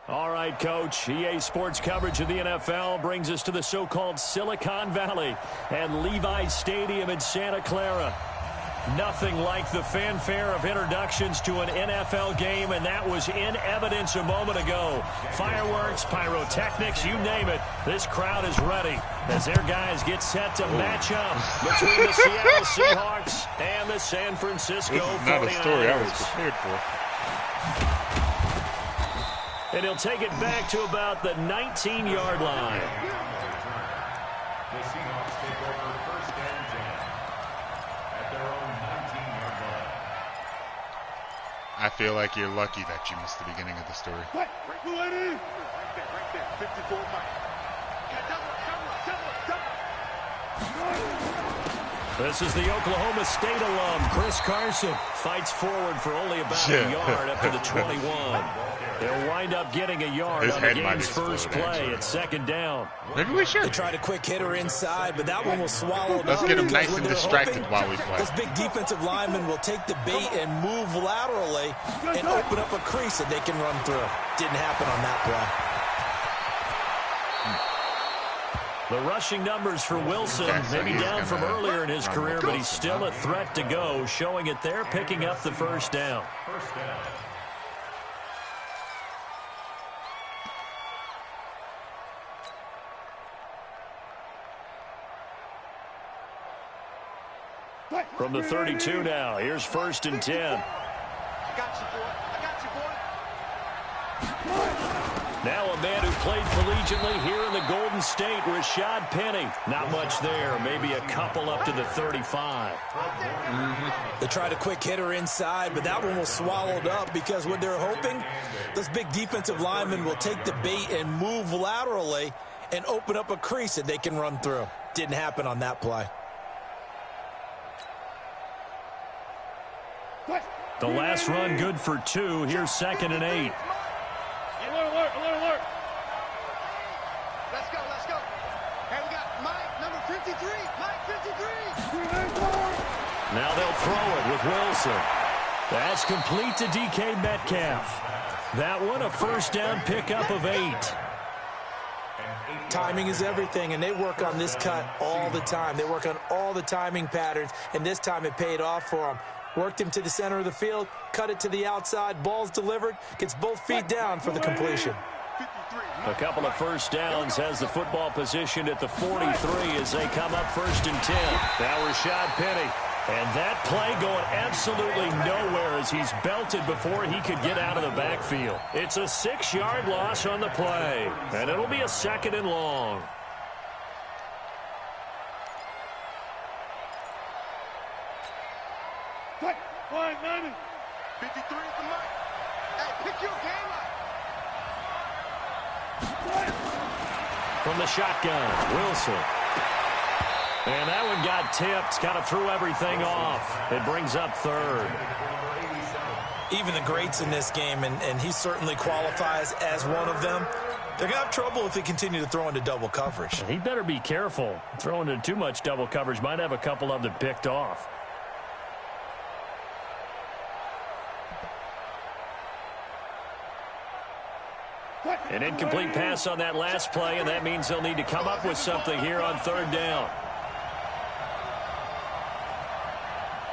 All right, Coach. EA Sports coverage of the NFL brings us to the so-called Silicon Valley and Levi's Stadium in Santa Clara. Nothing like the fanfare of introductions to an NFL game, and that was in evidence a moment ago. Fireworks, pyrotechnics, you name it. This crowd is ready as their guys get set to match up between the Seattle Seahawks and the San Francisco 49ers. Not a story I was prepared for. And he'll take it back to about the 19-yard line. The Seahawks take over first and 10 at their own 19-yard line. I feel like you're lucky that you missed the beginning of the story. Right there, 54 Mike. This is the Oklahoma State alum, Chris Carson. Fights forward for only about a yard up to the 21. He'll wind up getting a yard on the game's first play at second down. Maybe we should. They tried a quick hitter inside, but that one was swallowed Let's up. get him nice and distracted while we play. Those big defensive linemen will take the bait and move laterally and open up a crease that they can run through. Didn't happen on that play. The rushing numbers for Wilson, maybe down from earlier in his career, but he's still a threat to go, showing it there, picking up the first down. First down. From the 32 now, here's first and 10. I got you, boy. Now a man who played collegiately here in the Golden State, Rashad Penny. Not much there, maybe a couple up to the 35. They tried a quick hitter inside, but that one was swallowed up because what they're hoping, those big defensive linemen will take the bait and move laterally and open up a crease that they can run through. Didn't happen on that play. The last run good for 2. Here's second and 8. Alert. Let's go. And we got Mike, number 53. Mike, 53. Now they'll throw it with Wilson. That's complete to DK Metcalf. That one a first down pickup of 8. Timing is everything, and they work on this cut all the time. They work on all the timing patterns, and this time it paid off for them. Worked him to the center of the field, cut it to the outside, ball's delivered, gets both feet down for the completion. A couple of first downs, has the football position at the 43 as they come up first and 10. Now Rashad Penny. And that play going absolutely nowhere as he's belted before he could get out of the backfield. It's a 6-yard loss on the play, and it'll be a second and long. Line 90. 53 at the mic. Hey, pick your game up. From the shotgun, Wilson. And that one got tipped, kind of threw everything off. It brings up third. Even the greats in this game, and he certainly qualifies as one of them, they're going to have trouble if they continue to throw into double coverage. He better be careful. Throwing into too much double coverage might have a couple of them picked off. An incomplete pass on that last play, and that means they'll need to come up with something here on third down.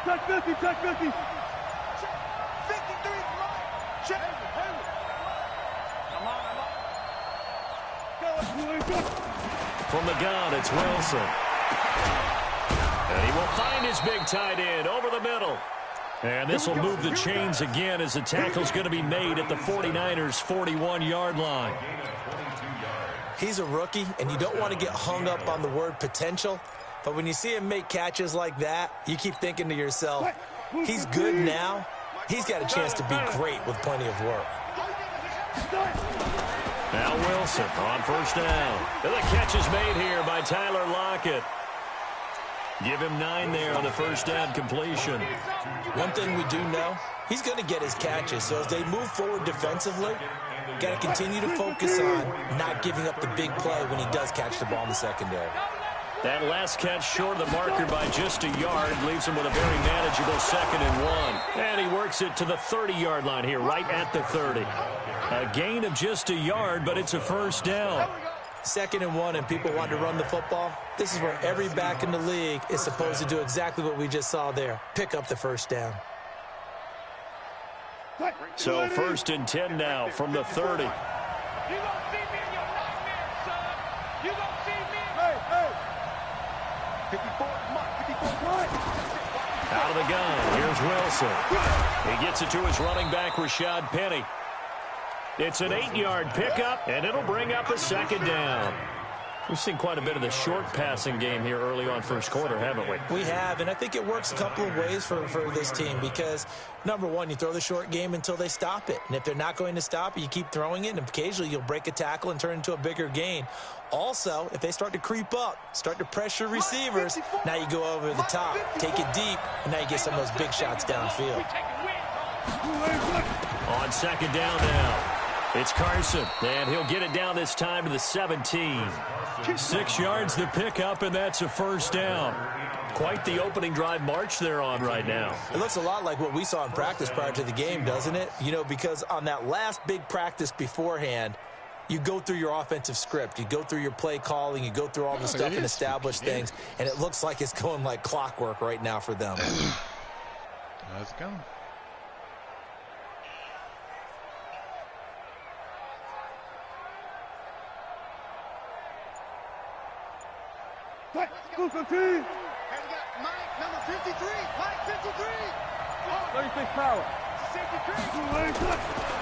Check 50. 53. Check. From the gun, it's Wilson. And he will find his big tight end over the middle. And this will move the chains again as the tackle's going to be made at the 49ers' 41-yard line. He's a rookie, and you don't want to get hung up on the word potential. But when you see him make catches like that, you keep thinking to yourself, he's good now. He's got a chance to be great with plenty of work. Now Wilson on first down. And the catch is made here by Tyler Lockett. Give him 9 there on the first down completion. One thing we do know, he's going to get his catches. So as they move forward defensively, got to continue to focus on not giving up the big play when he does catch the ball in the secondary. That last catch short of the marker by just a yard leaves him with a very manageable 2nd and 1. And he works it to the 30-yard line here, right at the 30. A gain of just a yard, but it's a first down. 2nd and 1, and people want to run the football. This is where every back in the league is supposed to do exactly what we just saw there. Pick up the first down. So 1st and 10 now from the 30. You gonna see me in your nightmares, son. You gonna see me. Hey. 54, Mark, 54. Out of the gun, here's Wilson. He gets it to his running back, Rashad Penny. It's an 8-yard pickup, and it'll bring up a 2nd down. We've seen quite a bit of the short passing game here early on first quarter, haven't we? We have, and I think it works a couple of ways for this team because, number one, you throw the short game until they stop it. And if they're not going to stop it, you keep throwing it, and occasionally you'll break a tackle and turn it into a bigger gain. Also, if they start to creep up, start to pressure receivers, now you go over the top, take it deep, and now you get some of those big shots downfield. On 2nd down now. It's Carson, and he'll get it down this time to the 17. 6 yards to pick up, and that's a first down. Quite the opening drive march they're on right now. It looks a lot like what we saw in practice prior to the game, doesn't it? You know, because on that last big practice beforehand, you go through your offensive script. You go through your play calling. You go through all the stuff and establish things, and it looks like it's going like clockwork right now for them. Let's go. Wk15. And we got Mike, number 53. Mike, 53. 36 power. 63.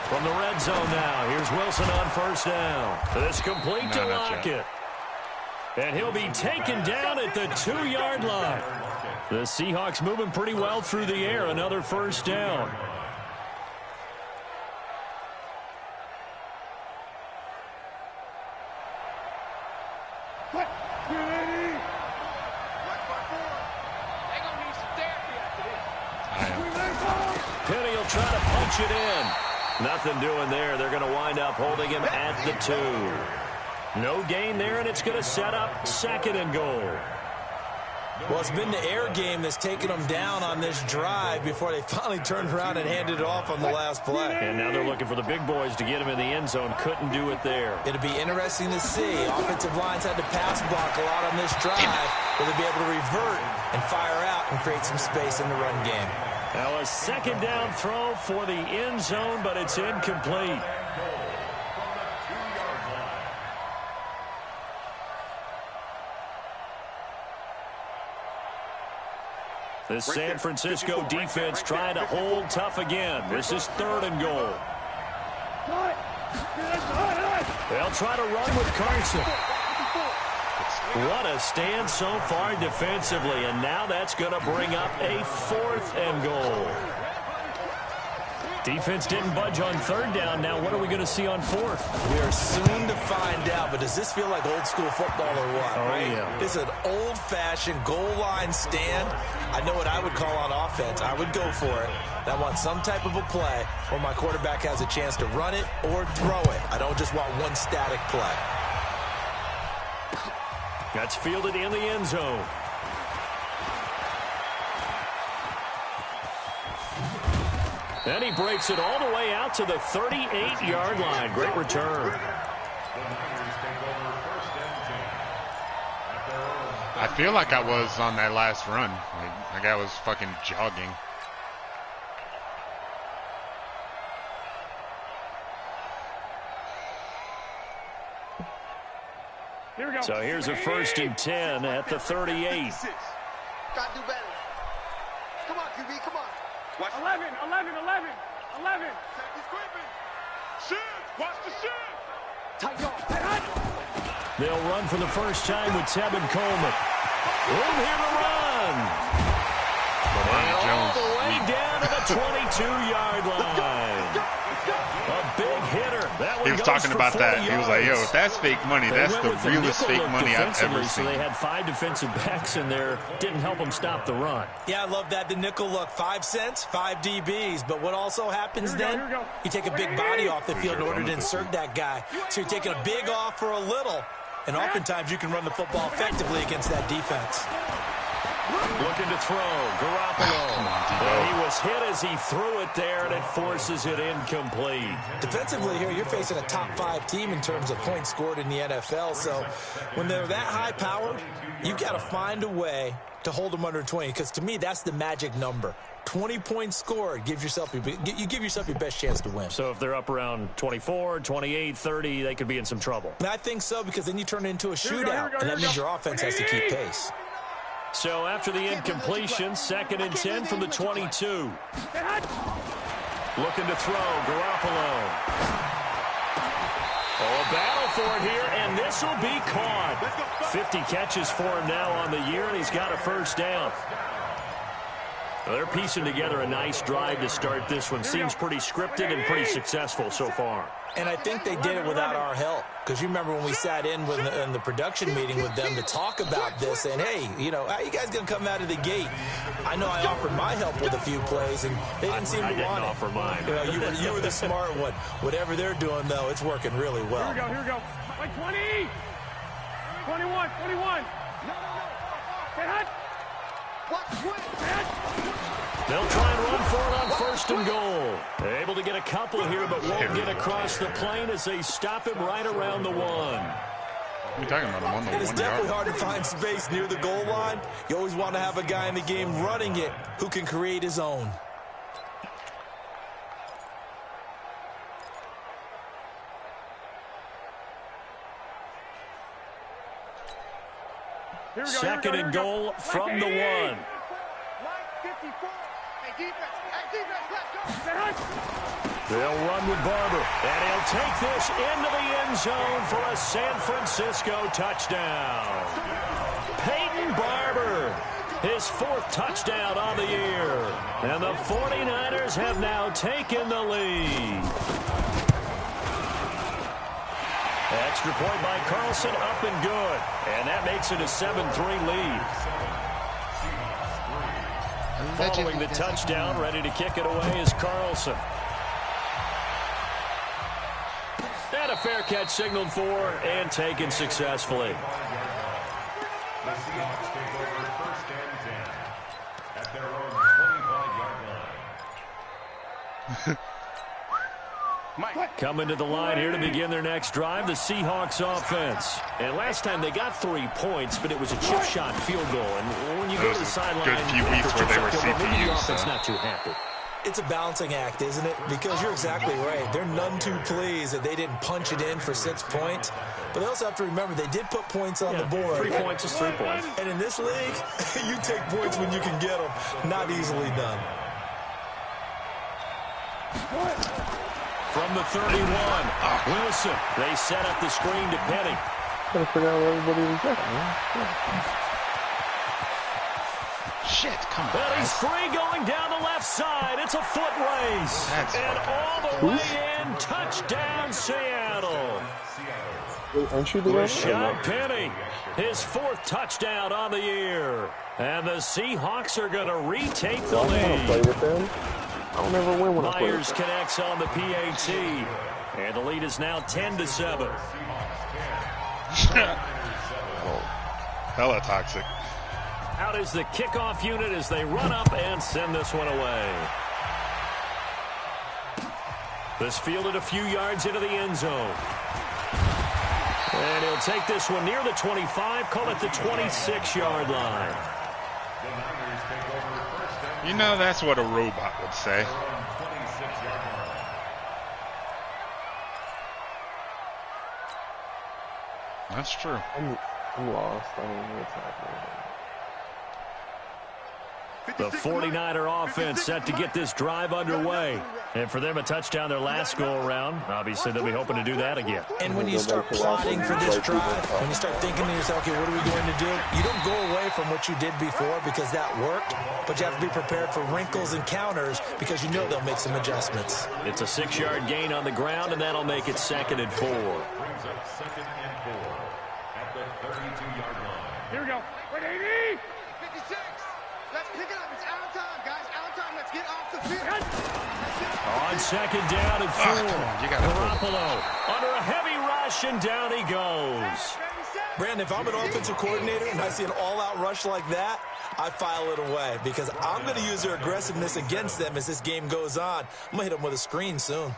From the red zone now, here's Wilson on first down. It's complete to Lockett. And he'll be taken down at the 2-yard line. The Seahawks moving pretty well through the air. Another first down. Penny will try to punch it in. Nothing doing there. They're going to wind up holding him at the 2. No gain there, and it's going to set up 2nd and goal. Well, it's been the air game that's taken them down on this drive before they finally turned around and handed it off on the last play. And now they're looking for the big boys to get him in the end zone. Couldn't do it there. It'll be interesting to see. Offensive lines had to pass block a lot on this drive. Will they be able to revert and fire out and create some space in the run game? Now a 2nd down throw for the end zone, but it's incomplete. The San Francisco defense trying to hold tough again. This is 3rd and goal. They'll try to run with Carson. What a stand so far defensively, and now that's going to bring up a 4th and goal. Defense didn't budge on 3rd down. Now what are we going to see on 4th? We are soon to find out, but does this feel like old school football or what? Oh, right? yeah. This is an old-fashioned goal line stand. I know what I would call on offense. I would go for it. I want some type of a play where my quarterback has a chance to run it or throw it. I don't just want one static play. That's fielded in the end zone. Then he breaks it all the way out to the 38-yard line. Great return. I feel like I was on that last run. Like I was fucking jogging. Here we go. So here's a 1st and 10 at the 38. Gotta do better. Come on, QB, come on. Watch 11. Shit, watch the shit. Tight off. They'll run for the first time with Tevin Coleman. Room here to run. And all the way down to the 22-yard line. A big hitter. That one He was goes talking for about 40 that. He was like, yo, yards. if that's fake money, They that's went the with realest nickel fake look money I've ever defensively, seen. So they had 5 defensive backs in there. Didn't help them stop the run. Yeah, I love that. The nickel look, 5 cents, 5 DBs. But what also happens then, you take a big body off the field in order to insert that guy. So you're taking a big off for a little. And oftentimes you can run the football effectively against that defense. Looking to throw. Garoppolo. He was hit as he threw it there, and it forces it incomplete. Defensively here, you're facing a top-5 team in terms of points scored in the NFL. So when they're that high-powered, you've got to find a way to hold them under 20. Because to me, that's the magic number. 20 points scored, you give yourself your best chance to win. So if they're up around 24, 28, 30, they could be in some trouble. And I think so, because then you turn it into a shootout, and that means your offense has to keep pace. So after the incompletion, 2nd and 10 from the 22. Looking to throw, Garoppolo. Oh, a battle for it here, and this will be caught. 50 catches for him now on the year, and he's got a first down. Well, they're piecing together a nice drive to start this one. Seems pretty scripted and pretty successful so far. And I think they did it without our help. Because you remember when we sat in the production meeting with them to talk about this, and hey, you know, how you guys going to come out of the gate? I know I offered my help with a few plays, and they didn't seem to want it. Offer mine. You know, you were the smart one. Whatever they're doing, though, it's working really well. Here we go. Like 20. 21. They'll try and run for it on 1st and goal. They're able to get a couple here, but won't get across the plane as they stop him right around the 1. What are you talking about? I'm on the 1 yard. It's definitely hard to find space near the goal line. You always want to have a guy in the game running it who can create his own. Second and goal from the 1. Line 54. Hey, defense, let's go. They'll run with Barber, and he'll take this into the end zone for a San Francisco touchdown. Peyton Barber, his 4th touchdown on the year. And the 49ers have now taken the lead. Extra point by Carlson, up and good. And that makes it a 7-3 lead. Following the touchdown, ready to kick it away is Carlson. And a fair catch signaled for and taken successfully. The Seahawks take over 1st and 10 at their own 25-yard line. Coming to the line here to begin their next drive, the Seahawks offense. And last time they got 3 points, but it was a chip shot field goal. And when you go to the sideline, good few weeks where they were CPUs. It's not too happy. It's a balancing act, isn't it? Because you're exactly right. They're none too pleased that they didn't punch it in for 6 points. But they also have to remember they did put points on the board. 3 points is 3 points. And in this league, you take points when you can get them. Not easily done. From the 31, Wilson. They set up the screen to Penny. Gotta figure out where everybody was at, man. Shit, come on. Well, he's free going down the left side. It's a foot race. And all the way in, touchdown Seattle. Aren't you the one? Rashad Penny, his 4th touchdown on the year. And the Seahawks are going to retake the lead. I don't ever win when I play. Myers connects on the PAT. And the lead is now 10-7. Hella toxic. Out is the kickoff unit as they run up and send this one away. This fielded a few yards into the end zone. And he'll take this one near the 25, call it the 26-yard line. You know, that's what a robot would say. That's true. I'm lost. I don't know what's happening. The 49er offense set to get this drive underway. And for them, a touchdown their last go-around. Obviously, they'll be hoping to do that again. And when you start plotting for this drive, when you start thinking to yourself, okay, what are we going to do? You don't go away from what you did before because that worked, but you have to be prepared for wrinkles and counters because you know they'll make some adjustments. It's a 6-yard gain on the ground, and that'll make it 2nd and 4. Brings up 2nd and 4 at the 32-yard line. Here we go. Wait, 80. 56. Let's pick it up. It's out of time, guys. Out of time. Let's get off the field. On 2nd down and 4. You got Garoppolo under a heavy rush, and down he goes. Brandon, if I'm an offensive coordinator and I see an all-out rush like that, I file it away because I'm going to use their aggressiveness against them as this game goes on. I'm going to hit them with a screen soon.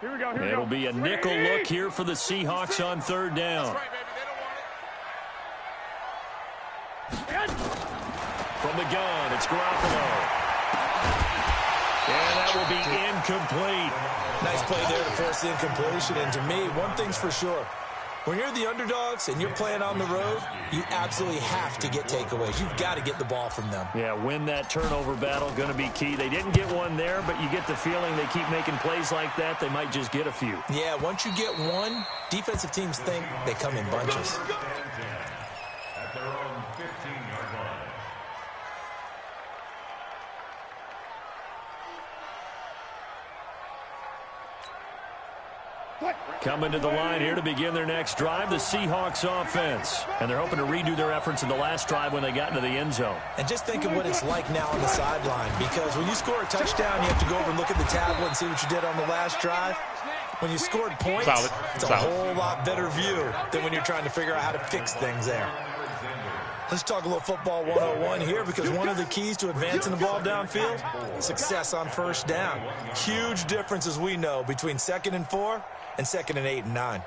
Here we go, here we go. It'll be a nickel look here for the Seahawks on third down. That's right, baby. They don't want it. From the gun, it's Garoppolo. And that will be incomplete. Nice play there to force the incompletion. And to me, one thing's for sure. When you're the underdogs and you're playing on the road, you absolutely have to get takeaways. You've got to get the ball from them. Yeah, win that turnover battle, going to be key. They didn't get one there, but you get the feeling they keep making plays like that, they might just get a few. Yeah, once you get one, defensive teams think they come in bunches. At their own 15-yard line. Coming to the line here to begin their next drive, the Seahawks offense. And they're hoping to redo their efforts in the last drive when they got into the end zone. And just think of what it's like now on the sideline, because when you score a touchdown, you have to go over and look at the tablet and see what you did on the last drive. When you scored points, it's a whole lot better view than when you're trying to figure out how to fix things there. Let's talk a little football 101 here, because one of the keys to advancing the ball downfield, success on first down. Huge difference, as we know, between 2nd and 4 and 2nd and 8 and 9.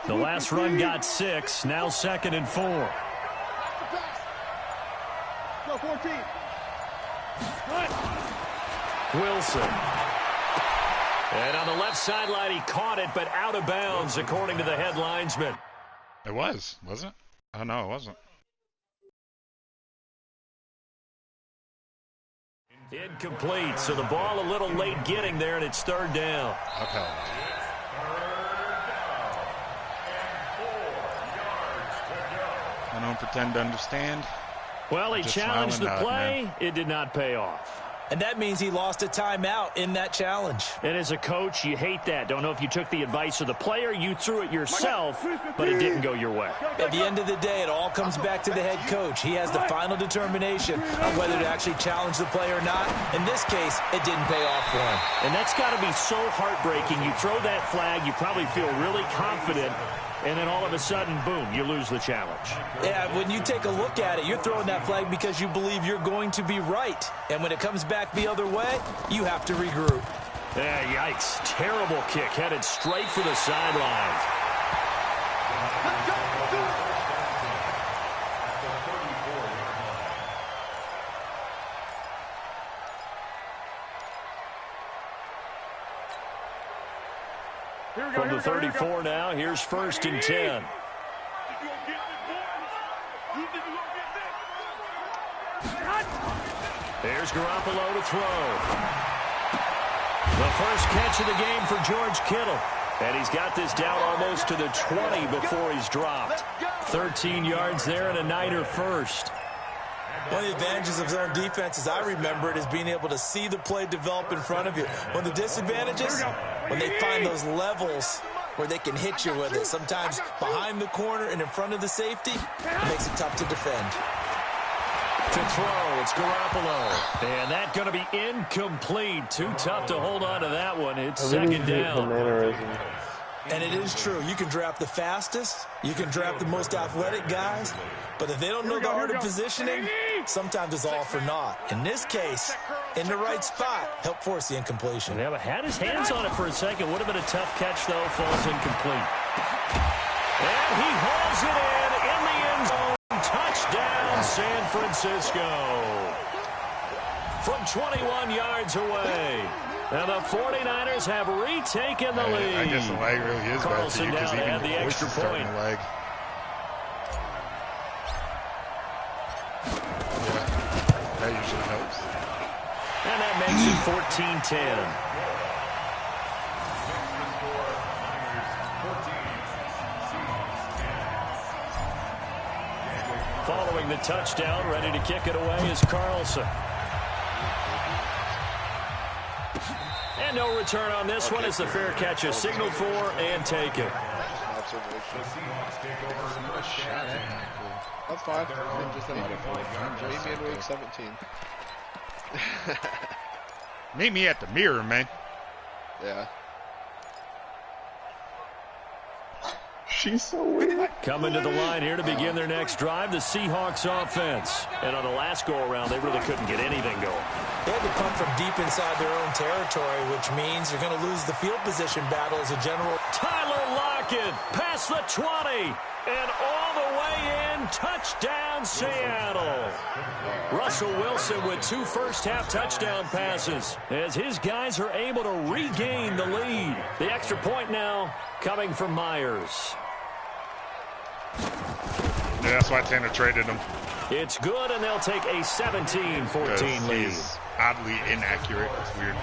The last run got 6, now 2nd and 4. Go 14. Wilson. And on the left sideline, he caught it, but out of bounds, according to the head linesman. It was, wasn't it? Oh, no, it wasn't. Incomplete, so the ball a little late getting there, and it's third down. Upheld. I don't pretend to understand. Well, he Just challenged the smiling, play. man. It did not pay off. And that means he lost a timeout in that challenge. And as a coach, you hate that. Don't know if you took the advice of the player, you threw it yourself, but it didn't go your way. At the end of the day, it all comes back to the head coach. He has the final determination on whether to actually challenge the play or not. In this case, it didn't pay off for him. And that's got to be so heartbreaking. You throw that flag, you probably feel really confident, and then all of a sudden, boom, you lose the challenge. Yeah, when you take a look at it, you're throwing that flag because you believe you're going to be right. And when it comes back the other way, you have to regroup. Yeah, yikes. Terrible kick headed straight for the sidelines. From the 34 now, here's 1st and 10. There's Garoppolo to throw. The first catch of the game for George Kittle. And he's got this down almost to the 20 before he's dropped. 13 yards there and a Niner first. One of the advantages of zone defense, as I remember it, is being able to see the play develop in front of you. One of the disadvantages, when they find those levels where they can hit you with it. Sometimes behind the corner and in front of the safety, it makes it tough to defend. To throw, it's Garoppolo. And that's going to be incomplete. Too tough to hold on to that one. It's 2nd down. And it is true. You can draft the fastest. You can draft the most athletic guys. But if they don't know the art of positioning, sometimes it's all for naught. In this case, in the right spot, help force the incompletion. Yeah, but had his hands on it for a second. Would have been a tough catch, though. Falls incomplete. And he hauls it in the end zone. Touchdown, San Francisco. From 21 yards away. And the 49ers have retaken the lead. I guess the leg really is bad for you because even the extra point. The leg. Yeah, that usually helps. And that makes it 14-10. Following the touchdown, ready to kick it away is Carlson. And no return on this one as the fair catch is signaled for and taken. That's fine. Just meet me in week 17. Meet me at the mirror, man. Yeah. She's so weird. Coming to the line here to begin their next drive, the Seahawks offense. And on the last go-around, they really couldn't get anything going. They had to punt from deep inside their own territory, which means you're going to lose the field position battle as a general. Tyler Lockett past the 20 and all the way in. Touchdown, Seattle. Russell Wilson with 2 first-half touchdown passes as his guys are able to regain the lead. The extra point now coming from Myers. Yeah, that's why Tanner traded him. It's good, and they'll take a 17-14 lead. He's oddly inaccurate. It's weird.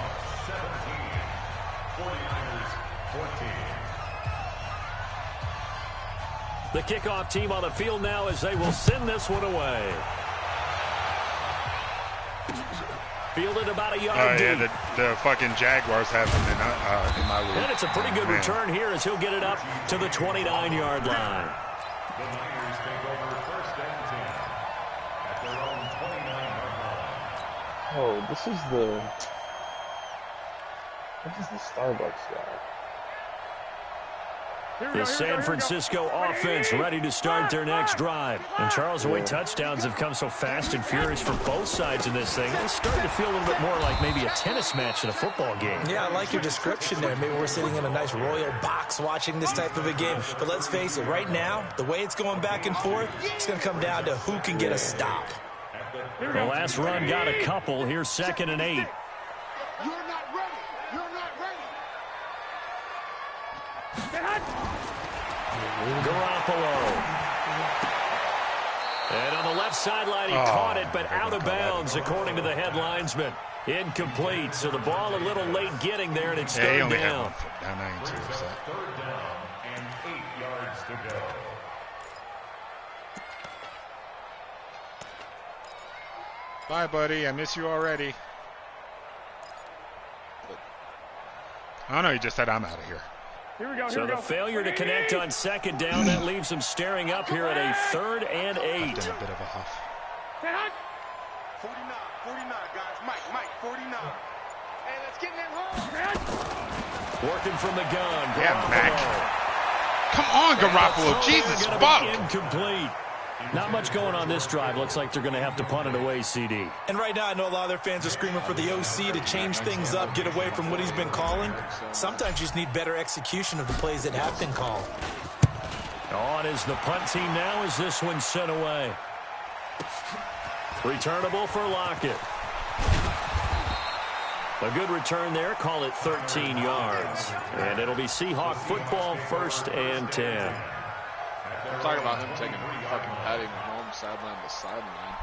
49ers 14. The kickoff team on the field now as they will send this one away. Fielded about a yard deep. Yeah, the fucking Jaguars have him in my league. And it's a pretty good return here as he'll get it up to the 29-yard line. The Niners take over first and 10 at their own 29-yard line. Oh, this is the Starbucks guy. The San Francisco offense ready to start their next drive. And Charles, the way touchdowns have come so fast and furious for both sides in this thing, it's starting to feel a little bit more like maybe a tennis match than a football game. Yeah, I like your description there. Maybe we're sitting in a nice royal box watching this type of a game. But let's face it, right now, the way it's going back and forth, it's going to come down to who can get a stop. The last run got a couple. Here's 2nd and 8. You're not ready. You're not ready. Garoppolo. And on the left sideline, he caught it, but out of bounds, according to the head linesman. Incomplete, so the ball a little late getting there, and it's third down. Third down and 8 yards to go. Bye, buddy. I miss you already. Oh, no, he just said I'm out of here. So the failure to connect on 2nd down, that leaves them staring up here at a 3rd and 8. Did a bit of a huff. 49, guys. Mike, 49. Hey, let's get in that hole. Working from the gun. Yeah, Mac. Come on, Garoppolo. Jesus, fuck. Incomplete. Not much going on this drive. Looks like they're going to have to punt it away, CD. And right now, I know a lot of their fans are screaming for the OC to change things up, get away from what he's been calling. Sometimes you just need better execution of the plays that have been called. On is the punt team now as this one's sent away. Returnable for Lockett. A good return there. Call it 13 yards. And it'll be Seahawk football, 1st and 10. I'm talking about him taking fucking Patty Mahomes sideline to sideline.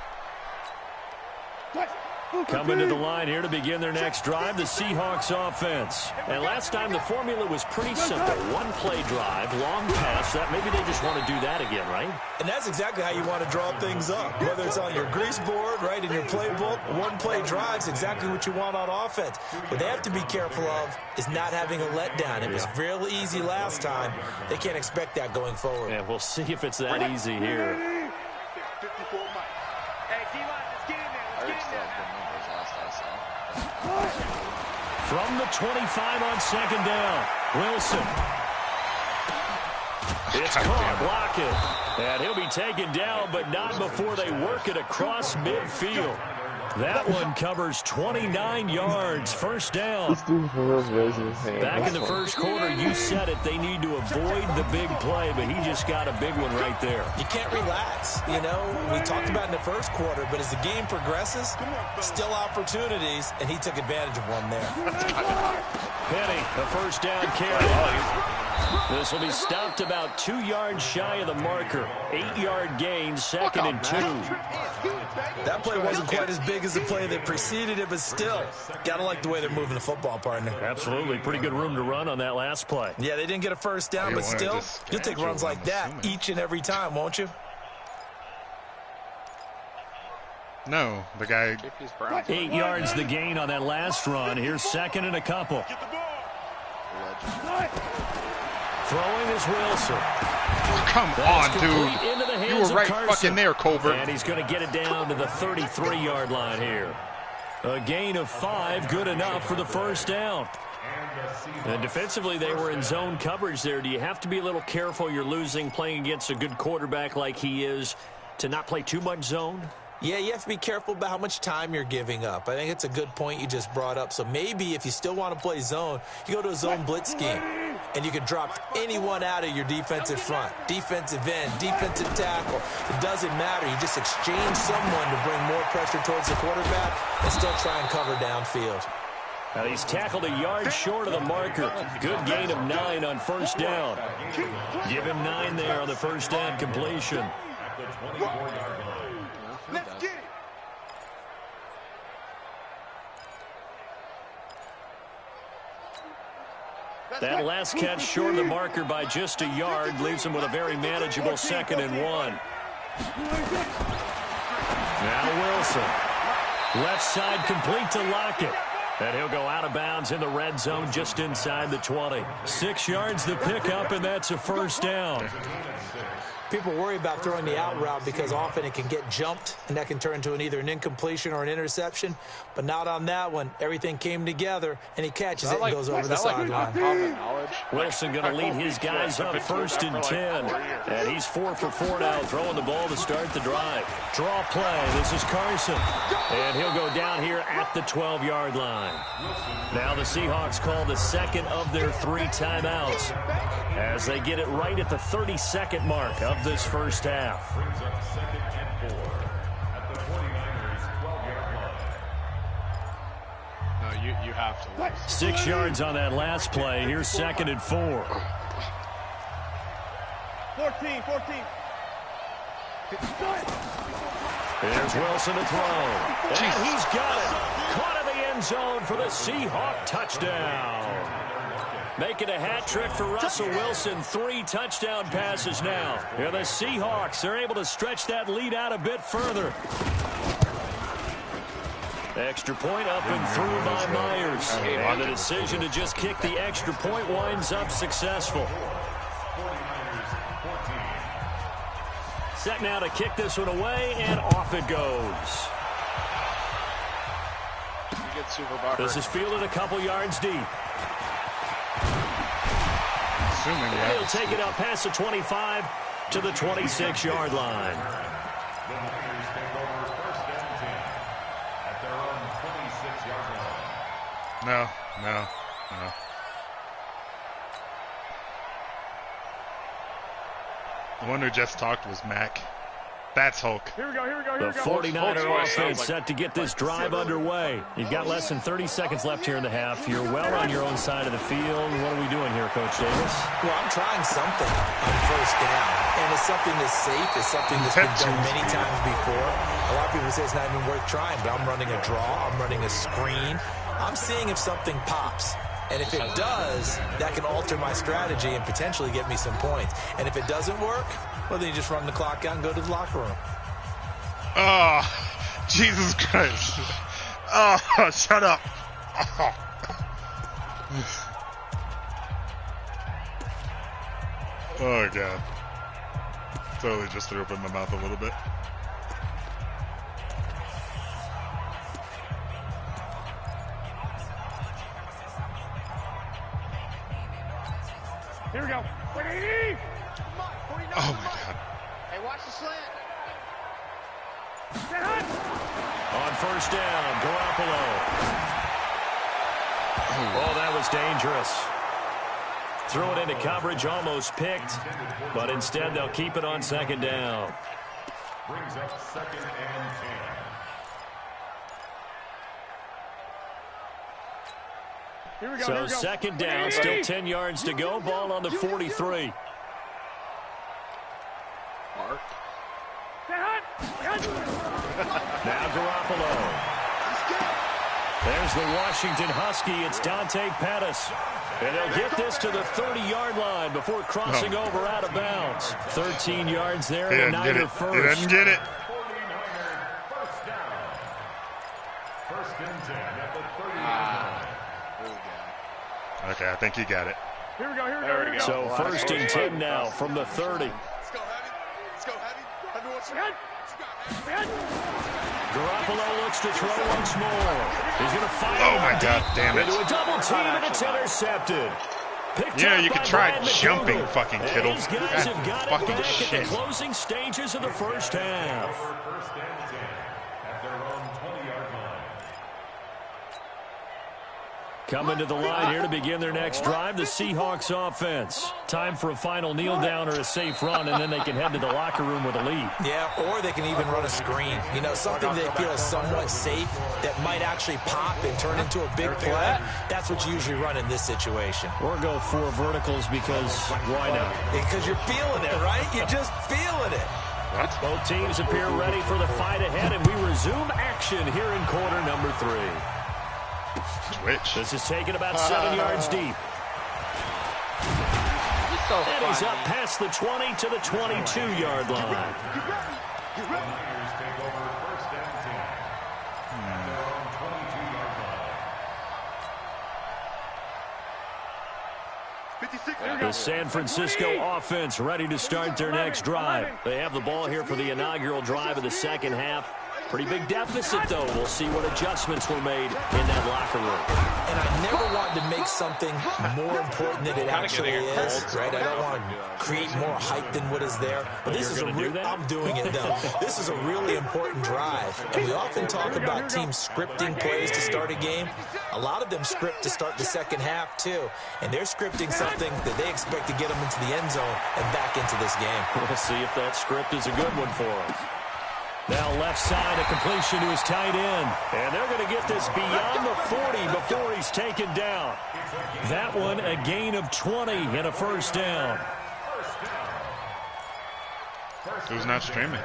Coming to the line here to begin their next drive, the Seahawks offense. And last time the formula was pretty simple. One-play drive, long pass. That maybe they just want to do that again, right? And that's exactly how you want to draw things up. Whether it's on your grease board, right, in your playbook, one-play drive's exactly what you want on offense. What they have to be careful of is not having a letdown. It was real easy last time. They can't expect that going forward. Yeah, we'll see if it's that easy here. 54 Mike. Hey, D-line, let's get in there. I heard still have good numbers last I saw. From the 25 on 2nd down, Wilson. It's caught, Lockett. And he'll be taken down, but not before they work it across midfield. That one covers 29 yards, 1st down. This dude for real raising his hand. Back in the first quarter, you said it. They need to avoid the big play, but he just got a big one right there. You can't relax. You know, we talked about in the first quarter, but as the game progresses, still opportunities, and he took advantage of one there. Penny, the 1st down carry. This will be stopped about 2 yards shy of the marker. 8-yard gain, 2nd and 2. That play wasn't quite as big as the play that preceded it, but still, gotta like the way they're moving the football, partner. Absolutely. Pretty good room to run on that last play. Yeah, they didn't get a 1st down, but still, you'll take runs like that each and every time, won't you? No, the guy. 8 yards the gain on that last run. Here's second and a couple. Throwing is Wilson. Come on, dude. You were right fucking there, Colbert. And he's going to get it down to the 33-yard line here. A gain of 5, good enough for the first down. And defensively, they were in zone coverage there. Do you have to be a little careful? You're losing, playing against a good quarterback like he is, to not play too much zone? Yeah, you have to be careful about how much time you're giving up. I think it's a good point you just brought up. So maybe if you still want to play zone, you go to a zone blitz scheme, and you can drop anyone out of your defensive front, defensive end, defensive tackle. It doesn't matter. You just exchange someone to bring more pressure towards the quarterback and still try and cover downfield. Now he's tackled a yard short of the marker. Good gain of 9 on first down. Give him 9 there on the first down completion. Let's get it. That last catch short of the marker by just a yard leaves him with a very manageable 2nd and 1. Now Wilson. Left side complete to Lockett. And he'll go out of bounds in the red zone just inside the 20. 6 yards the pickup, and that's a first down. People worry about throwing the out route because often it can get jumped, and that can turn into either an incompletion or an interception. But not on that one. Everything came together, and he catches it and goes over the sideline. Wilson going to lead his guys up 1st and 10. And he's 4 for 4 now, throwing the ball to start the drive. Draw play. This is Carson. And he'll go down here at the 12-yard line. Now the Seahawks call the second of their 3 timeouts as they get it right at the 32nd mark of this first half. Brings up 2nd and 4 at the 49ers 12-yard line. No, you have to lose. 6 yards on that last play. Here's 2nd and 4. 14. There's Wilson to throw. And he's got it. Caught in the end zone for the Seahawk touchdown. Making a hat trick for Russell Wilson. 3 touchdown passes now. Yeah, the Seahawks are able to stretch that lead out a bit further. Extra point up and through by Myers. And the decision to just kick the extra point winds up successful. Set now to kick this one away, and off it goes. This is fielded a couple yards deep. He'll take it up past the 25 to the 26-yard line. The Niners take over 1st and 10 at their own 26-yard line. No. The one who just talked was Mac. That's Hulk. Here we go. The 49er offense set to get this drive underway. You've got less than 30 seconds left here in the half. You're well on your own side of the field. What are we doing here, Coach Davis? Well, I'm trying something on first down. And it's something that's safe. It's something that's been done many times before. A lot of people say it's not even worth trying, but I'm running a draw. I'm running a screen. I'm seeing if something pops. And if it does, that can alter my strategy and potentially get me some points. And if it doesn't work, well, then you just run the clock out and go to the locker room. Oh, Jesus Christ. Oh, shut up. Oh, God. Totally just threw up in my mouth a little bit. Here we go. Oh, my God. Hey, watch the slant. On first down, Garoppolo. Oh, that was dangerous. Threw it into coverage, almost picked, but instead they'll keep it on 2nd down. Brings up 2nd and 10. Here we go. So 2nd down, still 10 yards to go. Ball on the 43. Mark. Now Garoppolo. There's the Washington Husky. It's Dante Pettis. And they'll get this to the 30-yard line before crossing over out of bounds. 13 yards there, and a Niner first. He doesn't get it. 49ers first down. Okay, I think you got it. Here we go. There we go. So first and 10 now from the 30. Let's go heavy. Let's go heavy. Heavy what's your Garoppolo looks to throw once more. He's going to fire. Oh my God, damn it. Into a double team, and it's intercepted. You know, you could try jumping, fucking Kittle. These guys have got it Fucking back shit. at the closing stages of the first half. First and 10 at their own 20-yard line. Coming to the line here to begin their next drive, the Seahawks offense. Time for a final kneel down or a safe run, and then they can head to the locker room with a lead. Yeah, or they can even run a screen. You know, something that feels somewhat safe that might actually pop and turn into a big play. That's what you usually run in this situation. Or go 4 verticals because why not? Because you're feeling it, right? You're just feeling it. What? Both teams appear ready for the fight ahead, and we resume action here in quarter number 3. Twitch. This is taken about 7 yards deep. And he's up past the 20 to the 22-yard line. Buccaneers take over first and 10 at their own 22-yard line. The San Francisco offense ready to start their next drive. They have the ball here for the inaugural drive of the second half. Pretty big deficit, though. We'll see what adjustments were made in that locker room. And I never wanted to make something more important than it actually is, right? I don't want to create more hype than what is there. But this is a real, I'm doing it, though. This is a really important drive. And we often talk about teams scripting plays to start a game. A lot of them script to start the second half, too. And they're scripting something that they expect to get them into the end zone and back into this game. We'll see if that script is a good one for us. Now left side, a completion to his tight end. And they're going to get this beyond the 40 before he's taken down. That one, a gain of 20 and a first down. Who's not streaming?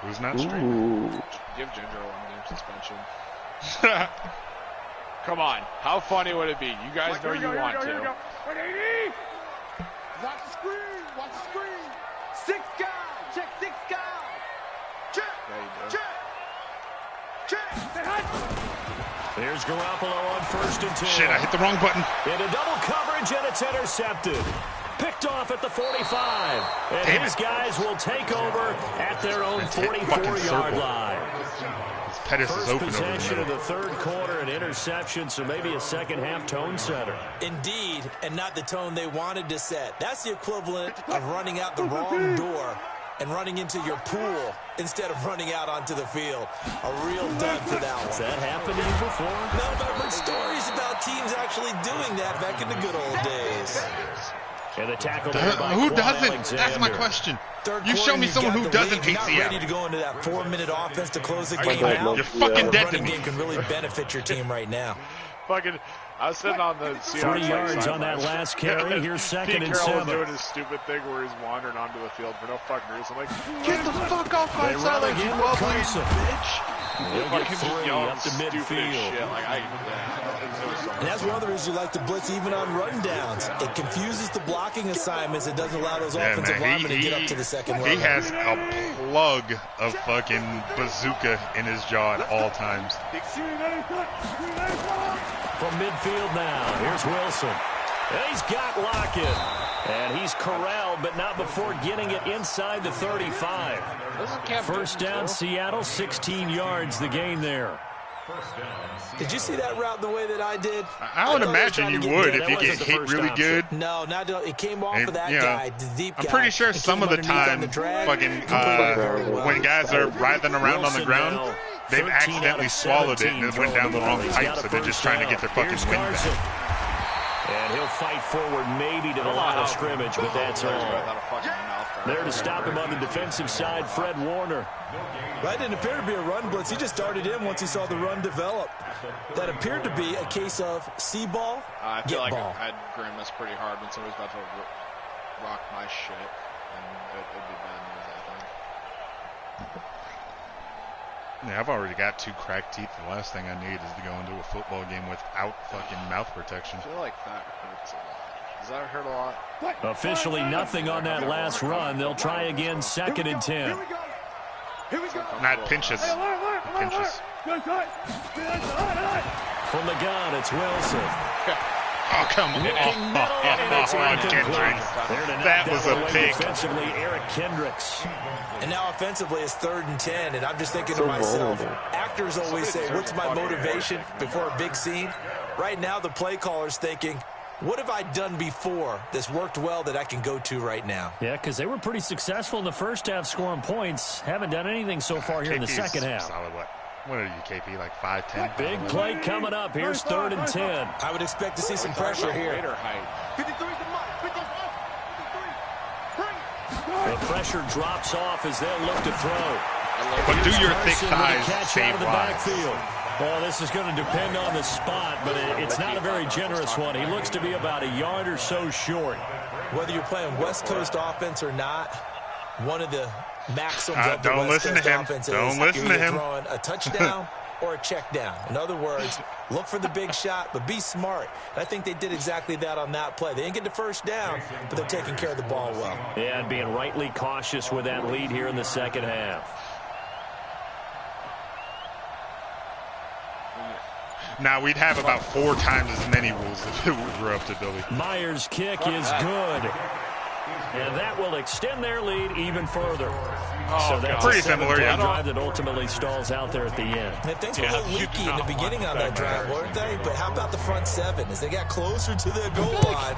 Who's not streaming? Give Ginger a 1-game suspension. Come on. How funny would it be? You guys know you want to. 180. Watch the screen. Watch the screen. 6 guys. Check 6 guys. Check. Check. Here's Garoppolo on first and 10. Shit, I hit the wrong button. Into double coverage, and it's intercepted. Picked off at the 45. And Damn these it. guys will take over at their own 44-yard line. Pettis is First open over possession of the the third quarter, an interception, so maybe a second-half tone setter. Indeed, and not the tone they wanted to set. That's the equivalent of running out the wrong door and running into your pool instead of running out onto the field. A real dud for that one. Has that happened to you before? No, but I've heard stories about teams actually doing that back in the good old days. And the tackle there by Who Quan doesn't? Alexander. That's my question. Third You show quarter, me you've someone got who the doesn't lead, hate not Seattle. ready to go into that 4-minute offense to close the Are game you- out. You're fucking The dead to running me. game can really benefit your team right now. Fucking, I was sitting on the Seahawks 3 yards on that sideline. last carry. Here's second Pete and Carroll was 7. doing his stupid thing where he's wandering onto the field for no fucking reason. I'm like, get the fuck off my They run sideline, again you with lovely Carson. bitch. He'll Fucking get just 3 yelling up to stupid as midfield. shit. Like, it was so And that's one of the reasons you like to blitz even on run downs. It confuses the blocking assignments. It doesn't allow those offensive linemen to get up to the second level. He has a plug of fucking bazooka in his jaw at all times. From midfield now, here's Wilson. And he's got Lockett. And he's corralled, but not before getting it inside the 35. First down, Seattle, 16 yards, the gain there. Did you see that route the way that I did? I would imagine you would if you get hit really good. No, not it came off And, of that you know, guy, the deep I'm guy. pretty sure It some came of the underneath on time, the drag. fucking, Completed very well. when guys are writhing around on the Wilson ground, now, they've 13 out accidentally of swallowed it 17 and it went down the wrong He's pipe, got a so they're just first trying to down. get their fucking Here's wind Carson. back. And he'll fight forward maybe to the line of scrimmage, but that's all. There to stop him on the defensive side, Fred Warner. That didn't appear to be a run blitz. He just started in once he saw the run develop. That appeared to be a case of see ball, I feel get like ball. I'd grimace pretty hard when somebody's about to rock my shit, and it'd be bad news, I think. Yeah, I've already got 2 cracked teeth. The last thing I need is to go into a football game without fucking mouth protection. I feel like that hurts a lot. Does that hurt a lot? Officially nothing on that last run. They'll try again, second and 10. Not pinches. Pinches. From the gun, it's Wilson. Oh, come on. That was a pick. Defensively, Eric Kendricks. And now offensively, it's 3rd and 10. And I'm just thinking to myself, actors always say, what's my motivation before a big scene? Right now, the play caller's thinking, what have I done before that's worked well that I can go to right now? Yeah, because they were pretty successful in the first half scoring points. Haven't done anything so far here in the second half. Solid, what are you, KP, like 5'10"? Big play coming up. Here's 3rd and 10. I would expect to see some pressure here. The pressure drops off as they'll look to throw. But do your thick thighs save lives? Well, this is going to depend on the spot, but it's not a very generous one. He looks to be about a yard or so short. Whether you're playing West Coast offense or not, one of the maxims of the don't West listen Coast to him. offense Don't is listen you're to him. throwing a touchdown or a check down. In other words, look for the big shot, but be smart. And I think they did exactly that on that play. They didn't get the first down, but they're taking care of the ball well. Yeah, and being rightly cautious with that lead here in the second half. Now, we'd have about 4 times as many rules if we were up to Billy. Myers' kick is good. And that will extend their lead even further. So that's pretty a similar, drive that ultimately stalls out there at the end. And things were a little leaky in the beginning on that drive, weren't they? But how about the front 7? As they got closer to the goal line,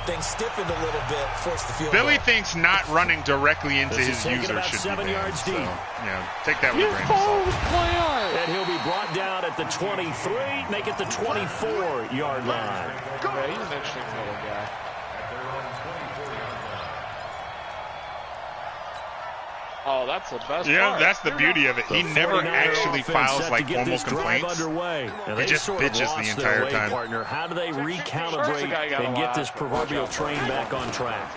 things stiffened a little bit, forced the field Billy goal. thinks not running directly into his user should 7 be yards banned. deep. So, take that with a grain of salt. And he'll be brought down at the 23, make it the 24-yard line. Yeah, he's an interesting little guy. Oh, that's the best part. That's the beauty of it. He never actually files like formal complaints. He just bitches the entire time. Partner. How do they recalibrate and get this proverbial train back on track?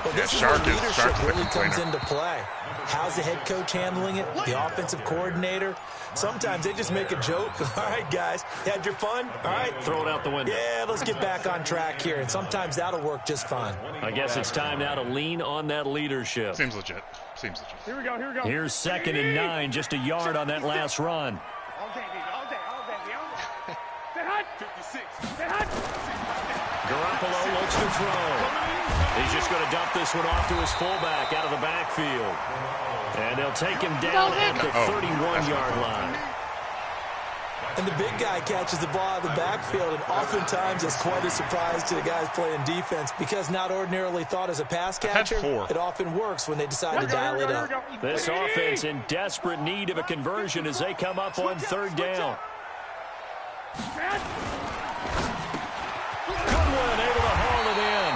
Well, this is where leadership really comes into play. How's the head coach handling it? The offensive coordinator? Sometimes they just make a joke. All right, guys, had your fun? All right. Throw it out the window. Yeah, let's get back on track here. And sometimes that'll work just fine. I guess it's time now to lean on that leadership. Seems legit. Here we go. Here's 2nd and 9, just a yard on that last run. All day, baby. Say hot. 56. Say hot. Garoppolo looks to throw. He's just going to dump this one off to his fullback out of the backfield. And they'll take him down at the 31-yard line. And the big guy catches the ball out of the backfield, and oftentimes it's quite a surprise to the guys playing defense because not ordinarily thought as a pass catcher, it often works when they decide to dial it up. This offense in desperate need of a conversion as they come up on 3rd down. Goodwin able to haul it in.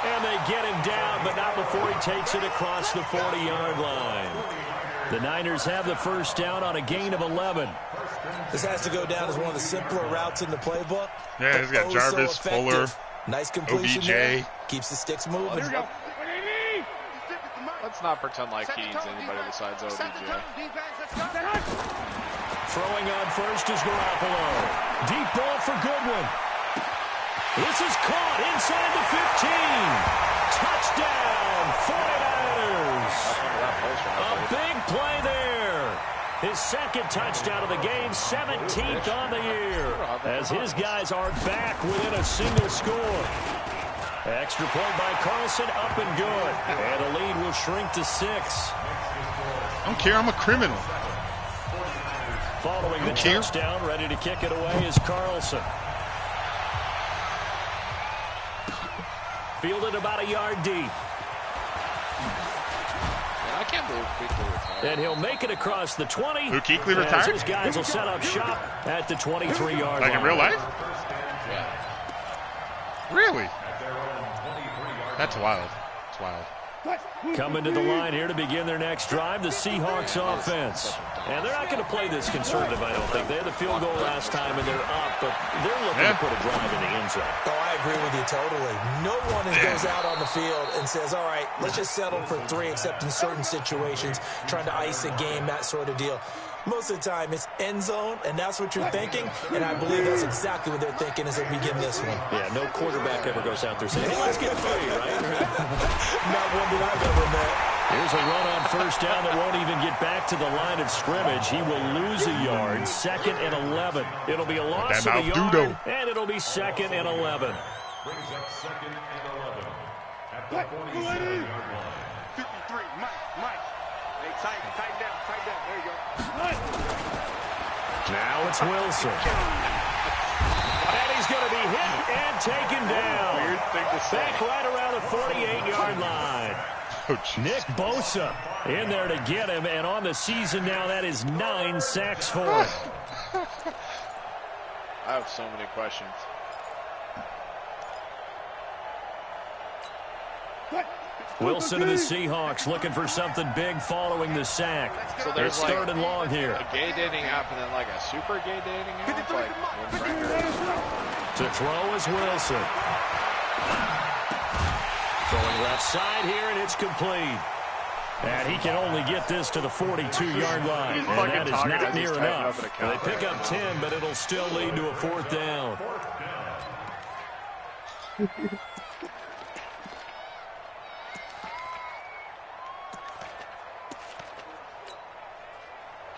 And they get him down, but not before he takes it across the 40-yard line. The Niners have the first down on a gain of 11. This has to go down as one of the simpler routes in the playbook. Yeah, he's got Jarvis, Fuller, nice completion OBJ. There. Keeps the sticks moving. Let's not pretend like he needs anybody besides OBJ. Throwing on first is Garoppolo. Deep ball for Goodwin. This is caught inside the 15. Touchdown, 49ers. A big play there. His 2nd touchdown of the game, 17th on the year, as his guys are back within a single score. Extra point by Carlson, up and good. And the lead will shrink to 6. I don't care, I'm a criminal. Following the touchdown, ready to kick it away is Carlson. Fielded about a yard deep. I can't believe Kuechly retired. And he'll make it across the 20. Who, Kuechly retired? His guys will set up shop at the 23-yard line. Like in real life? Yeah. Really? That's wild. It's wild. Coming to the line here to begin their next drive, the Seahawks offense. And they're not going to play this conservative, I don't think. They had the field goal last time, and they're up, but they're looking to put a drive in the end zone. Oh, I agree with you totally. No one goes out on the field and says, all right, let's just settle for 3, except in certain situations, trying to ice a game, that sort of deal. Most of the time, it's end zone, and that's what you're thinking, and I believe that's exactly what they're thinking as they begin this one. Yeah, no quarterback ever goes out there saying, hey, let's get 3, right? Not one that I've ever met. Here's a run on first down that won't even get back to the line of scrimmage. He will lose a yard. 2nd and 11. It'll be a loss of a yard, and it'll be 2nd and 11. Brings up 2nd and 11 at the 47-yard line. 53, Mike. Hey, tighten down. There you go. Now it's Wilson. And he's going to be hit and taken down. Weird thing to say. Back right around the 48-yard line. Oh, Nick Bosa in there to get him, and on the season now, that is 9 sacks for him. I have so many questions. Wilson and the Seahawks looking for something big following the sack. So there's it's 3rd and long here. A gay dating app and then like a super gay dating app? Like to throw is Wilson. Throwing left side here, and it's complete. And he can only get this to the 42-yard line. And that is not near enough. They pick up 10, but it'll still lead to a 4th down.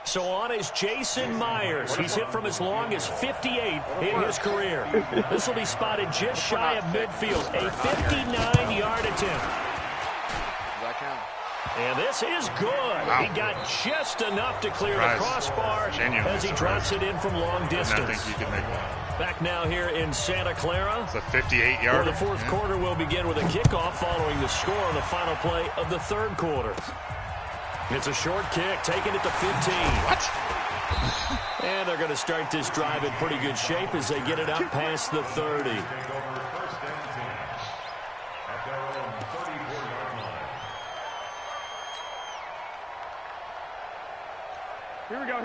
So on is Jason Myers. He's hit from as long as 58 in his career. This will be spotted just shy of midfield. A 59-yard attempt. And this is good. Wow. He got just enough to clear the crossbar as he drops it in from long distance. I think you can make that. Back now here in Santa Clara. It's a 58-yard. The 4th quarter will begin with a kickoff following the score on the final play of the 3rd quarter. It's a short kick, taking it to 15. What? And they're going to start this drive in pretty good shape as they get it up past the 30.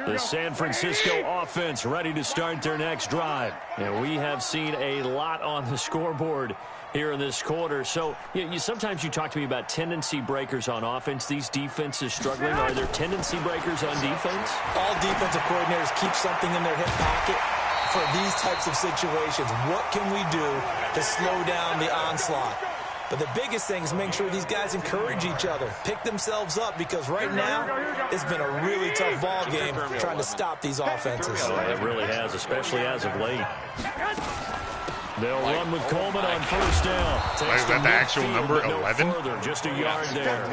The San Francisco offense ready to start their next drive. And we have seen a lot on the scoreboard here in this quarter. So sometimes you talk to me about tendency breakers on offense. These defenses struggling. Are there tendency breakers on defense? All defensive coordinators keep something in their hip pocket for these types of situations. What can we do to slow down the onslaught? But the biggest thing is make sure these guys encourage each other, pick themselves up, because right now it's been a really tough ball game trying to stop these offenses. Oh, it really has, especially as of late. They'll run with Coleman on first down. Is that the actual number, 11? Just a yard there.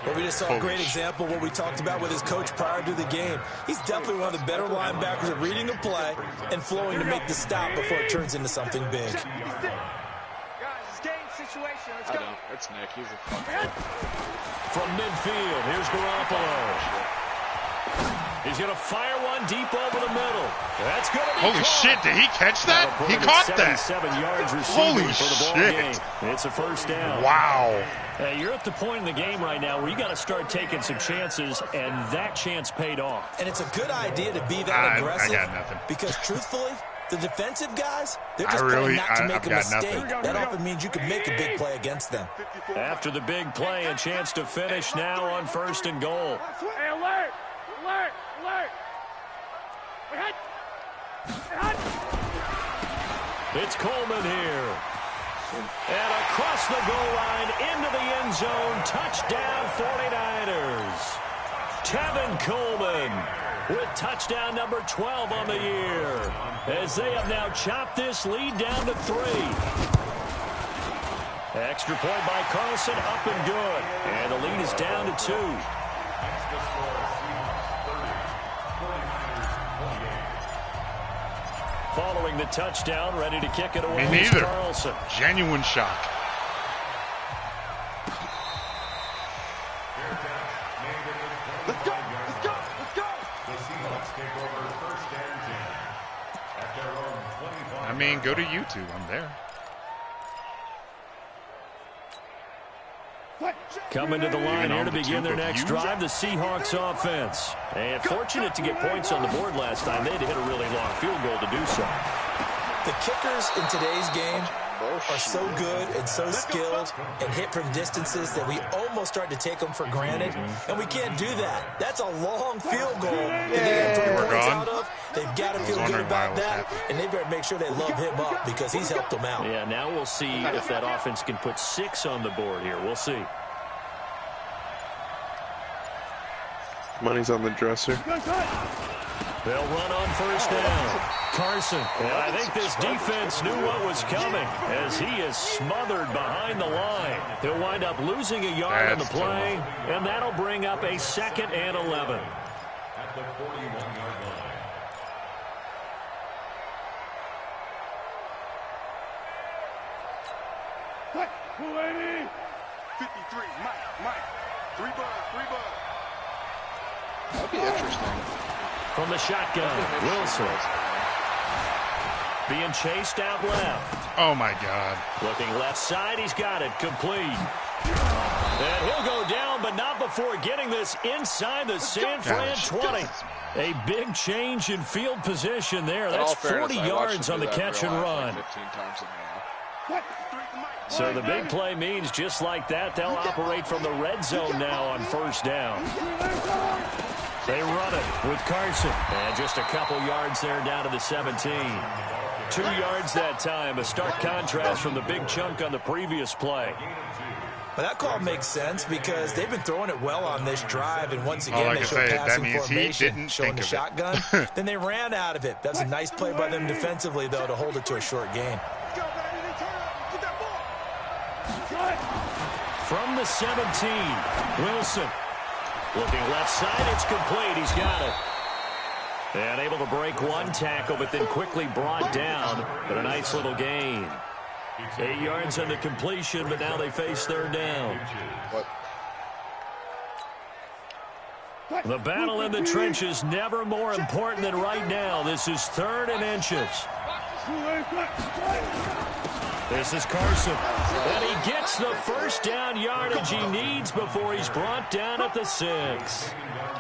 Well, we just saw a great example of what we talked about with his coach prior to the game. He's definitely one of the better linebackers at reading a play and flowing to make the stop before it turns into something big. I don't. It's Nick. He's a fucking... From midfield, here's Garoppolo. He's going to fire one deep over the middle. That's going to be Holy shit, did he catch that? He caught that. 77 yards receiving Holy for the ball shit. game. It's a first down. Wow. You're at the point in the game right now where you got to start taking some chances, and that chance paid off. And it's a good idea to be that aggressive. I got nothing. Because truthfully, the defensive guys, they're just playing not to make a mistake. That often means you can make a big play against them. After the big play, a chance to finish now on 1st and goal. Hey, alert! Alert! Alert! It's Coleman here. And across the goal line, into the end zone, touchdown 49ers. Tevin Coleman with touchdown number 12 on the year, as they have now chopped this lead down to 3. Extra point by Carlson, up and good. And the lead is down to 2. Following the touchdown, ready to kick it away. Me neither. Carlson. Genuine shock. Let's go! Let's go! Let's go! The Seahawks take over 1st and 10 at their own 25. I mean, go to YouTube. I'm there. Coming to the line here to begin their next drive, the Seahawks offense. And fortunate to get points on the board last time. They had to hit a really long field goal to do so. The kickers in today's game are so good and so skilled and hit from distances that we almost start to take them for granted. And we can't do that. That's a long field goal that they got 3 points out of. They've got to feel good about that, and they better make sure they love him up because he's helped them out. Yeah, now we'll see if that offense can put 6 on the board here. We'll see. Money's on the dresser. They'll run on first down. Carson. And I think this defense knew what was coming as he is smothered behind the line. He'll wind up losing a yard on the play, and that'll bring up a 2nd and 11. At the 41-yard line. Cut. 280. 53, Mike. 3 bugs. That'd be interesting. From the shotgun, Wilson. Being chased out left. Oh, my God. Looking left side, he's got it. Complete. And he'll go down, but not before getting this inside the San Fran 20. A big change in field position there. That's 40 yards on the catch and run. 15 times in a So the big play means just like that, they'll operate from the red zone now on first down. They run it with Carson. And just a couple yards there down to the 17. 2 yards that time. A stark contrast from the big chunk on the previous play. But that call makes sense because they've been throwing it well on this drive, and once again they show passing formation, showing the shotgun. Then they ran out of it. That's a nice play by them defensively, though, to hold it to a short gain. From the 17, Wilson. Looking left side, it's complete. He's got it. And able to break one tackle, but then quickly brought down. But a nice little gain. 8 yards on the completion, but now they face third down. The battle in the trenches never more important than right now. This is 3rd and inches. This is Carson. And he gets the first down yardage he needs before he's brought down at the 6.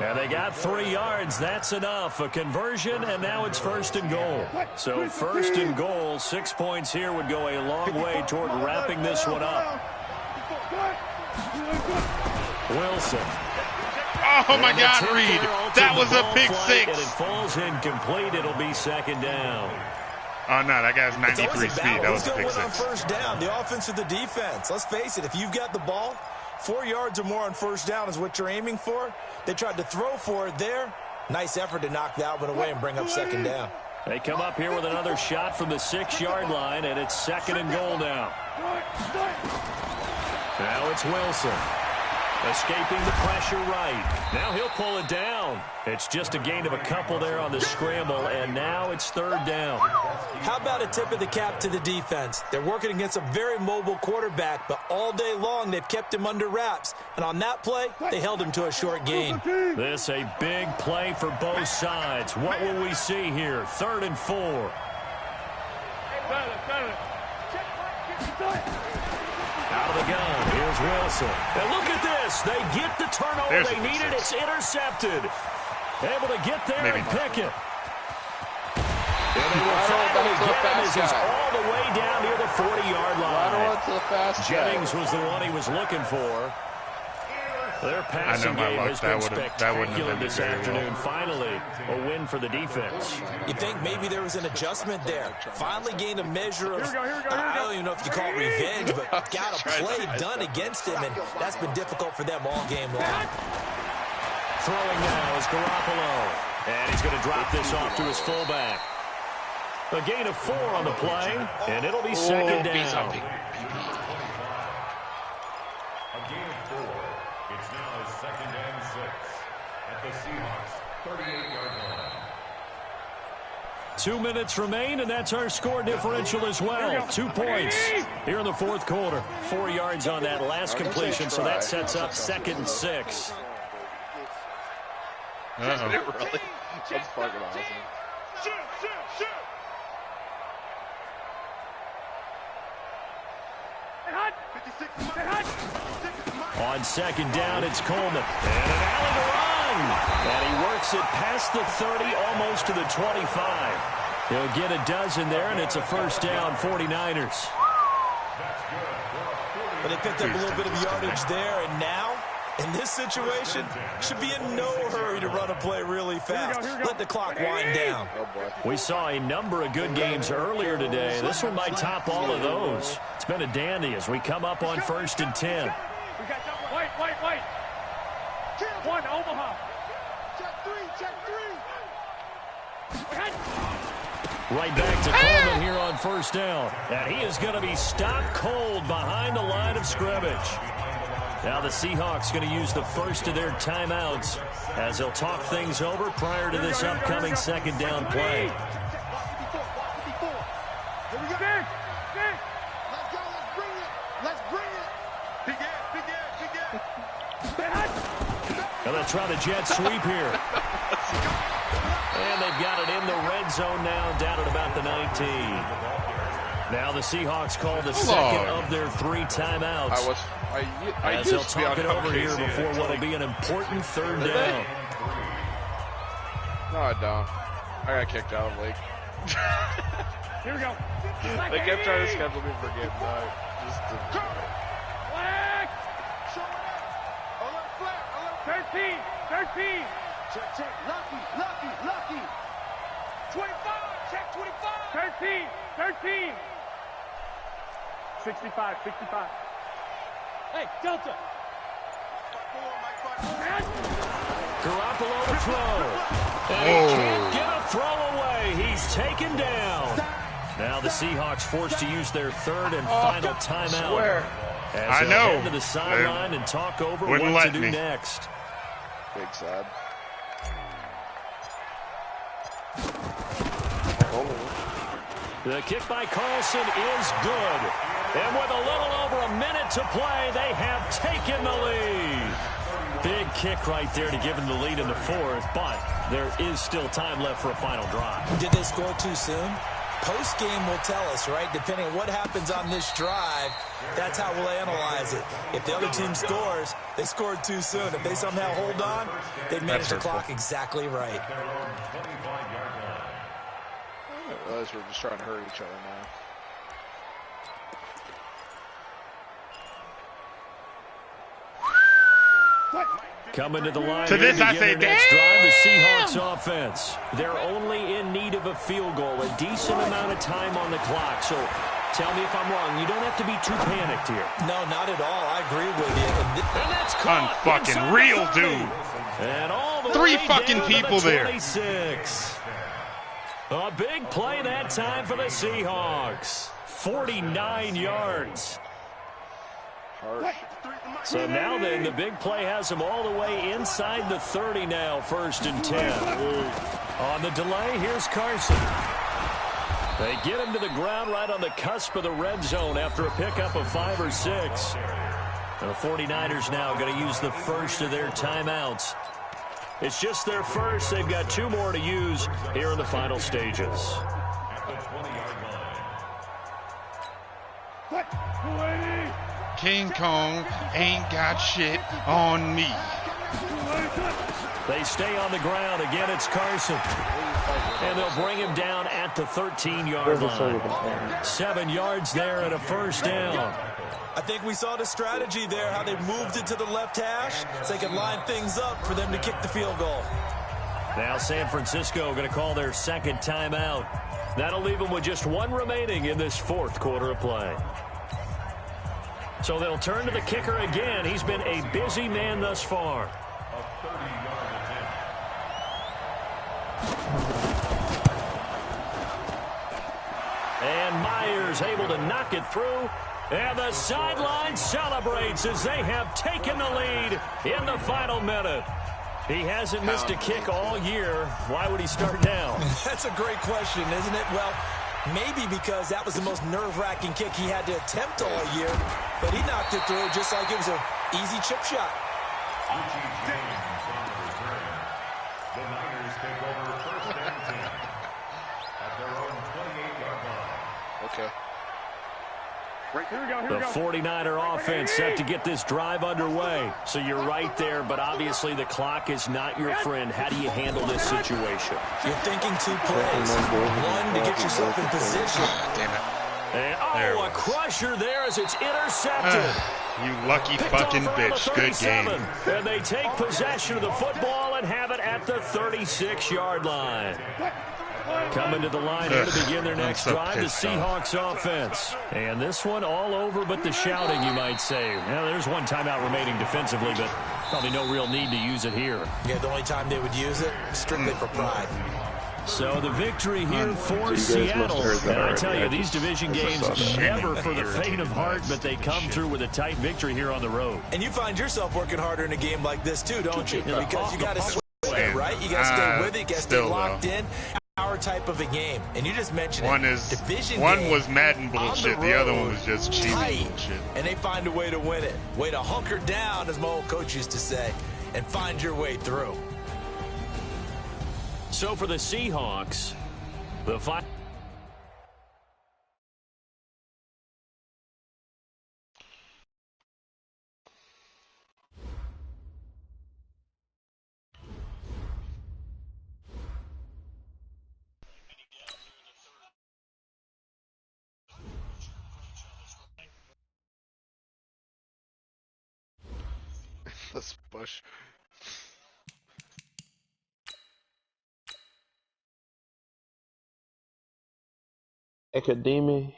And they got 3 yards. That's enough. A conversion, and now it's 1st and goal. So 1st and goal, 6 points here would go a long way toward wrapping this one up. Wilson. Oh, my God, Reed. That was a pick 6. And it falls incomplete. It'll be 2nd down. Oh, no, that guy's 93 speed. That was a pick 6. On first down, the offense or the defense. Let's face it, if you've got the ball, 4 yards or more on first down is what you're aiming for. They tried to throw for it there. Nice effort to knock that one away and bring up 2nd down. They come up here with another shot from the 6-yard line, and it's 2nd and goal now. Now it's Wilson. Escaping the pressure right. Now he'll pull it down. It's just a gain of a couple there on the scramble, and now it's 3rd down. How about a tip of the cap to the defense? They're working against a very mobile quarterback, but all day long they've kept him under wraps. And on that play, they held him to a short gain. This a big play for both sides. What will we see here? 3rd and 4. Out of the gun, here's Wilson. And look at this. They get the turnover they needed. It's intercepted. Able to get there and pick it. And they will finally get him as he's all the way down near the 40-yard line. Jennings was the one he was looking for. Their passing game has been spectacular this afternoon. Finally, a win for the defense. You think maybe there was an adjustment there. Finally gained a measure of, I don't even know if you call it revenge, but got a play done against him, and that's been difficult for them all game long. Throwing now is Garoppolo. And he's going to drop this off to his fullback. A gain of 4 on the play, and it'll be 2nd down. It's now 2nd and 6 at the Seahawks 38-yard line. 2 minutes remain, and that's our score differential as well. 2 points here in the 4th quarter. 4 yards on that last completion, so that sets up 2nd and 6. Really? That's fucking awesome. On 2nd down, it's Coleman. And an alley to run. And he works it past the 30, almost to the 25. He'll get a dozen there, and it's a 1st down, 49ers. But they picked up a little bit of yardage there, and now, in this situation, should be in no hurry to run a play really fast. Let the clock wind down. We saw a number of good games earlier today. This one might top all of those. It's been a dandy as we come up on 1st and 10. White. 1, Omaha. Right back to Coleman here on first down. And he is going to be stopped cold behind the line of scrimmage. Now the Seahawks going to use the first of their timeouts as they'll talk things over prior to this upcoming second down play. Here we go. Let's go. Let's bring it. Big ass. Now they'll try the jet sweep here. And they've got it in the red zone now, down at about the 19. Now the Seahawks call the second of their 3 timeouts. I as used they'll to be talk on it over here OKC before what will be an important third down. No, I don't. I got kicked out of the league. Here we go. They kept trying to schedule me for game night. Just to... Flag. Show it up. Alert flag. Alert. 13. Check. Lucky. 25. Check 25. 13. 65. Hey, Delta. Garoppolo to throw. And he can't get a throw away. He's taken down. Now the Seahawks forced to use their third and final timeout. As they'll head to the sideline and talk over what to do next. Big sad. The kick by Carlson is good. And with a little over a minute to play, they have taken the lead. Big kick right there to give them the lead in the fourth, but there is still time left for a final drive. Did they score too soon? Post-game will tell us, right? Depending on what happens on this drive, that's how we'll analyze it. If the other team scores, they scored too soon. If they somehow hold on, they've managed the clock exactly right. I realize we're just trying to hurt each other now. Coming to the line to this, I say, next drive, the Seahawks offense. They're only in need of a field goal, a decent amount of time on the clock. So tell me if I'm wrong. You don't have to be too panicked here. No, not at all. I agree with you. And that's caught. Unfucking real, dude. And all the 3 way fucking down people to the there. 26. A big play that time for the Seahawks. 49 yards. Harsh. So now then, the big play has them all the way inside the 30 now, 1st and 10. On the delay, here's Carson. They get him to the ground right on the cusp of the red zone after a pickup of 5 or 6. And the 49ers now going to use the first of their timeouts. It's just their first. They've got 2 more to use here in the final stages. King Kong ain't got shit on me. They stay on the ground. Again, it's Carson. And they'll bring him down at the 13-yard line. 7 yards there and a first down. I think we saw the strategy there, how they moved it to the left hash so they could line things up for them to kick the field goal. Now San Francisco going to call their second timeout. That'll leave them with just 1 remaining in this 4th quarter of play. So they'll turn to the kicker again. He's been a busy man thus far. And Myers able to knock it through. And the sideline celebrates as they have taken the lead in the final minute. He hasn't missed a kick all year. Why would he start now? That's a great question, isn't it? Well, maybe because that was the most nerve-wracking kick he had to attempt all year, but he knocked it through just like it was an easy chip shot. The Niners take over 1st and 10 at their own 28-yard line. Okay. The 49er offense set to get this drive underway. So you're right there, but obviously the clock is not your friend. How do you handle this situation? You're thinking 2 plays. 1 to get yourself in position. Damn it. And, a crusher there as it's intercepted. You lucky fucking bitch. Good game. And they take possession of the football and have it at the 36-yard line. Coming to the line here to begin their next drive, the Seahawks offense. And this one all over but the shouting, you might say. Now, there's 1 timeout remaining defensively, but Probably no real need to use it here. Yeah, the only time they would use it, strictly for pride. So the victory here for Seattle. And I tell you, these division games never for the faint of heart, but they come through with a tight victory here on the road. And you find yourself working harder in a game like this too, don't you? Because you got to swing it, right? You got to stay with it. You got to stay locked in. Our type of a game. And you just mentioned division one was Madden bullshit. The other one was just cheesy bullshit. And they find a way to win it. Way to hunker down, as my old coach used to say, and find your way through. So for the Seahawks, the fight. Let's push. Academy.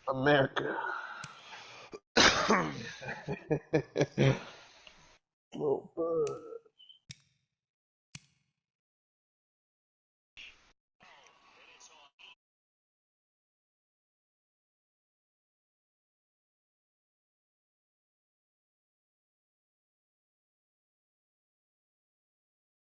America. Little bird.